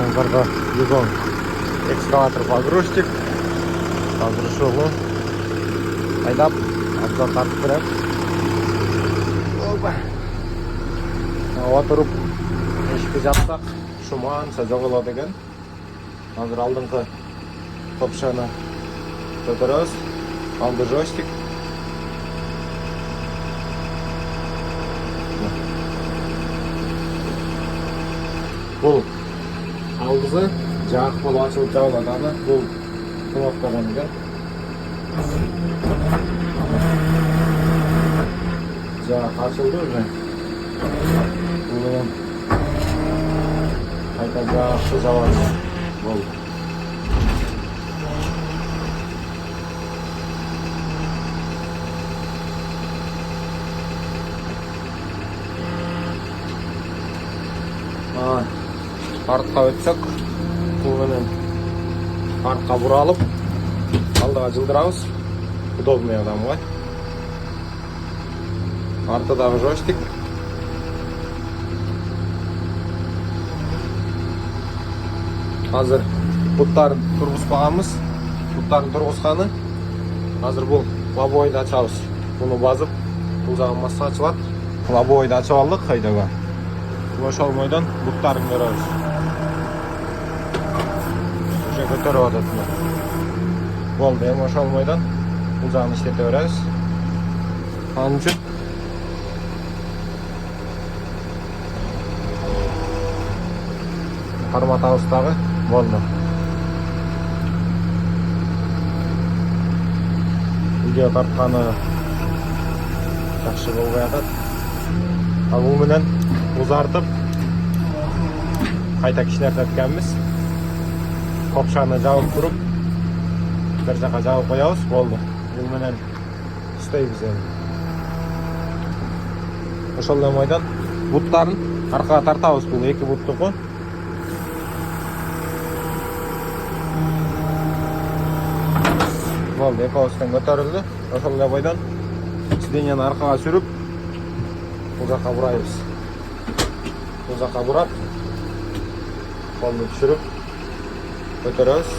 Азырда Югон экскаватор погрузчик. Азыр ушуну айдап, абзал тартып берем. Опа. Отырып эшикти жапсак, шуманса жоголот экен. Азыр алдыңкы топшаны көтөрөбүз. Алды жойстик. Бул алдызы жак болуп ачылып жабылат. Аны бул кнопкадан экен. Жак ачылды уже. Бул менен кайта жакты жабабыз. Болду. Артқа өтсек, бұл менен артқа бұралып, алдыға жылдырабыз. Удобный адамға. Артыдағы жойстик. Азыр буттарын тургузбаганбыз. Буттарын тургузганы. Азыр бул лобойду ачабыз. Буну базып, бул жагын басса ачылат. Лобойду ачып алдык, кайдага. Ошолмойдон буттарын көрөбүз. Көтөрүп атат. Болду, эми ошолмойдон бул жагын иштете беребиз. Анын үчүн карматабыз дагы. Болду. Видео тартканы жакшы болбой атат. Ал бул менен узартып кайта кичинертеткенбиз. Топшаны жабып туруп, бир жака жабып коебуз, болду. Бул менен иштейбиз эми. Ошол ойдон буттарын аркага тартабыз, бул эки буттуку. Болду, экөөбүздөн көтөрүлдү. Ошол ойдон сиденьяны аркага сүрүп, бул жака бурайбыз. Бул жака бурап, колду түшүрүп көтөрөбүз.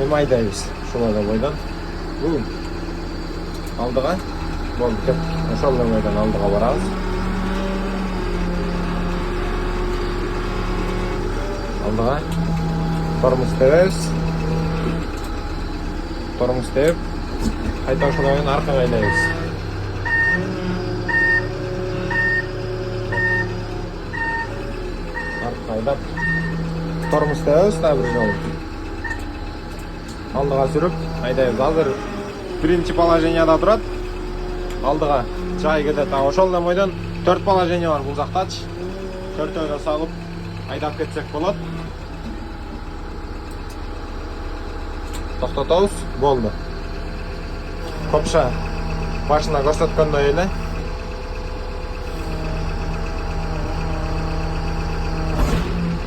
Эми айдайбыз. Ушул бойдон. Алдыга. Болду, кеп. Ошол бойдон алдыга барабыз. Алдыга. Тормуз тебебиз. Тормуз тебип, кайта ошол бойдон аркага айдайбыз. Аркага айдап тормуз тебебиз да бир жолу. Алдыга сүрүп айдайбыз. Азыр биринчи положенияда турат. Алдыга жай кетет. Ошол бойдон 4 положение бар бул жактачы. 4-өөнө салып айдап кетсек болот. Токтотобуз. Болду. Копша башына көрсөткөндөй эле.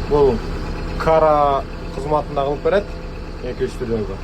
Бул кара кызматында кылып берет. 2-3 түрдөгү.